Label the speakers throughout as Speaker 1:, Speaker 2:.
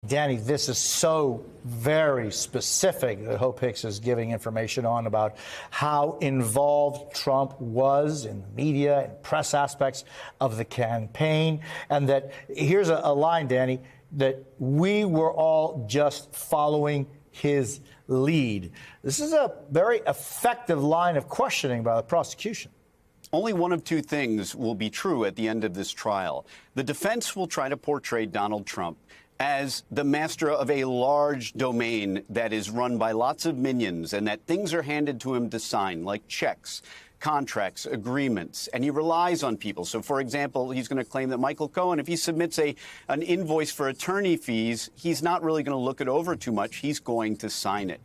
Speaker 1: Danny, this is so very specific that Hope Hicks is giving information on about how involved Trump was in the media and press aspects of the campaign. And that here's a line, Danny, that we were all just following his lead. This is a very effective line of questioning by the prosecution.
Speaker 2: Only one of two things will be true at the end of this trial. The defense will try to portray Donald Trump as the master of a large domain that is run by lots of minions and that things are handed to him to sign, like checks, contracts, agreements, and he relies on people. So, for example, he's going to claim that Michael Cohen, if he submits an invoice for attorney fees, he's not really going to look it over too much. He's going to sign it.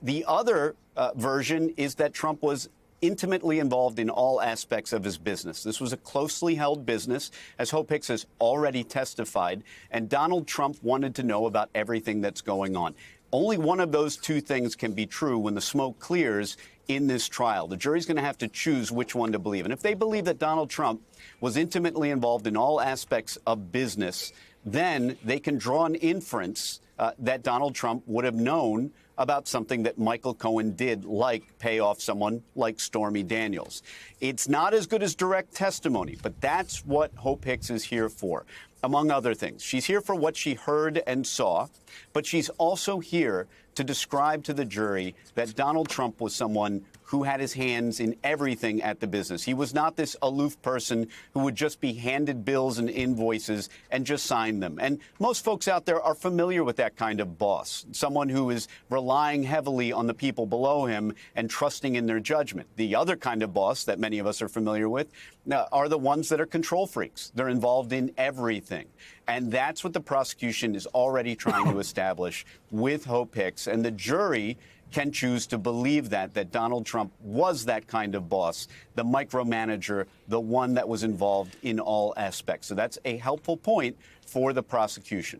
Speaker 2: The other version is that Trump was intimately involved in all aspects of his business. This was a closely held business, as Hope Hicks has already testified, and Donald Trump wanted to know about everything that's going on. Only one of those two things can be true when the smoke clears in this trial. The jury's going to have to choose which one to believe. And if they believe that Donald Trump was intimately involved in all aspects of business, then they can draw an inference that Donald Trump would have known about something that Michael Cohen did, like pay off someone like Stormy Daniels. It's not as good as direct testimony, but that's what Hope Hicks is here for, among other things. She's here for what she heard and saw, but she's also here to describe to the jury that Donald Trump was someone who had his hands in everything at the business. He was not this aloof person who would just be handed bills and invoices and just sign them. And most folks out there are familiar with that kind of boss, someone who is relying heavily on the people below him and trusting in their judgment. The other kind of boss that many of us are familiar with are the ones that are control freaks. They're involved in everything. And that's what the prosecution is already trying to establish with Hope Hicks. And the jury can choose to believe that Donald Trump was that kind of boss, the micromanager, the one that was involved in all aspects. So that's a helpful point for the prosecution.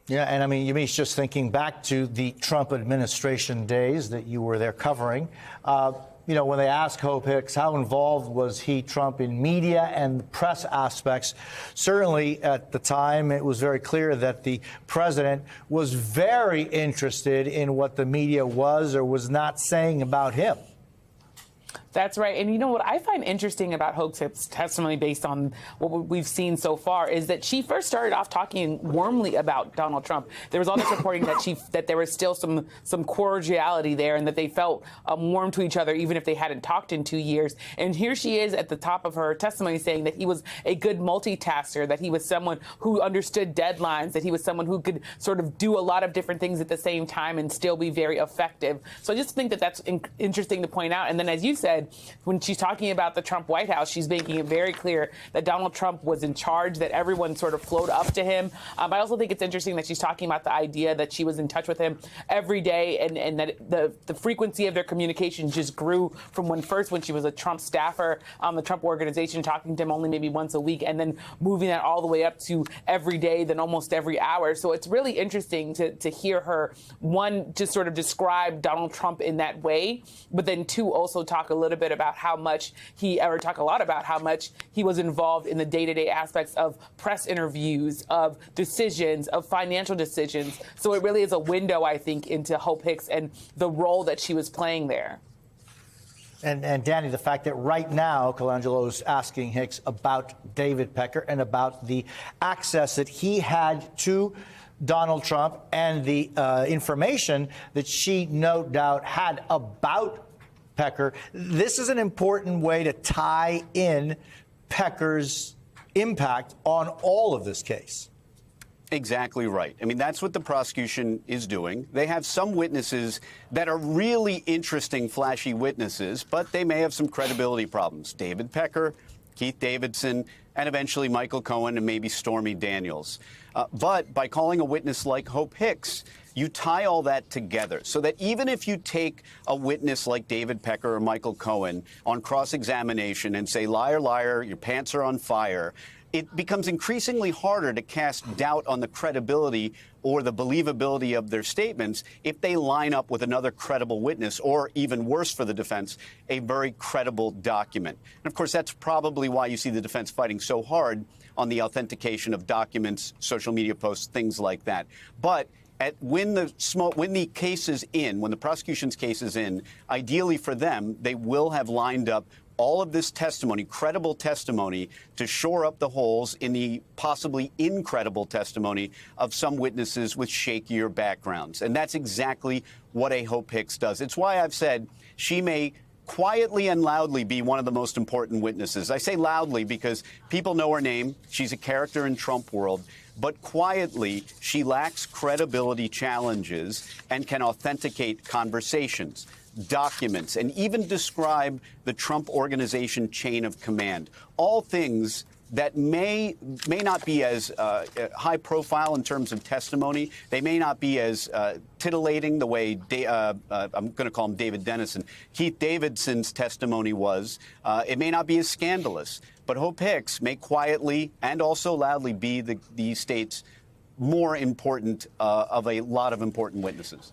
Speaker 1: Yeah, and I mean, Yamiche, just thinking back to the Trump administration days that you were there covering, you know, when they asked Hope Hicks how involved was he, Trump, in media and the press aspects, certainly at the time it was very clear that the president was very interested in what the media was or was not saying about him.
Speaker 3: That's right. And you know what I find interesting about Hope Hicks' testimony, based on what we've seen so far, is that she first started off talking warmly about Donald Trump. There was all this reporting that there was still some cordiality there and that they felt warm to each other even if they hadn't talked in 2 years. And here she is at the top of her testimony saying that he was a good multitasker, that he was someone who understood deadlines, that he was someone who could sort of do a lot of different things at the same time and still be very effective. So I just think that that's interesting to point out. And then, as you said, when she's talking about the Trump White House, she's making it very clear that Donald Trump was in charge, that everyone sort of flowed up to him. I also think it's interesting that she's talking about the idea that she was in touch with him every day, and that the frequency of their communication just grew from when she was a Trump staffer on the Trump organization, talking to him only maybe once a week, and then moving that all the way up to every day, then almost every hour. So it's really interesting to hear her, one, just sort of describe Donald Trump in that way, but then two, also talk a little bit about how much talk a lot about how much he was involved in the day-to-day aspects of press interviews, of decisions, of financial decisions. So it really is a window, I think, into Hope Hicks and the role that she was playing there.
Speaker 1: And Danny, the fact that right now Colangelo is asking Hicks about David Pecker and about the access that he had to Donald Trump and the information that she no doubt had about Pecker. This is an important way to tie in Pecker's impact on all of this case.
Speaker 2: Exactly right. I mean, that's what the prosecution is doing. They have some witnesses that are really interesting, flashy witnesses, but they may have some credibility problems. David Pecker, Keith Davidson, and eventually Michael Cohen and maybe Stormy Daniels. But by calling a witness like Hope Hicks, you tie all that together so that even if you take a witness like David Pecker or Michael Cohen on cross-examination and say, liar, liar, your pants are on fire, it becomes increasingly harder to cast doubt on the credibility or the believability of their statements if they line up with another credible witness, or even worse for the defense, a very credible document. And of course, that's probably why you see the defense fighting so hard on the authentication of documents, social media posts, things like that. But when the case is in, when the prosecution's case is in, ideally for them, they will have lined up all of this testimony, credible testimony, to shore up the holes in the possibly incredible testimony of some witnesses with shakier backgrounds. And that's exactly what a Hope Hicks does. It's why I've said she may quietly and loudly be one of the most important witnesses. I say loudly because people know her name. She's a character in Trump world. But quietly, she lacks credibility challenges and can authenticate conversations, documents, and even describe the Trump Organization chain of command. All things that may not be as high profile in terms of testimony. They may not be as titillating the way I'm going to call him David Dennison. Keith Davidson's testimony was. It may not be as scandalous, but Hope Hicks may quietly and also loudly be the state's more important of a lot of important witnesses.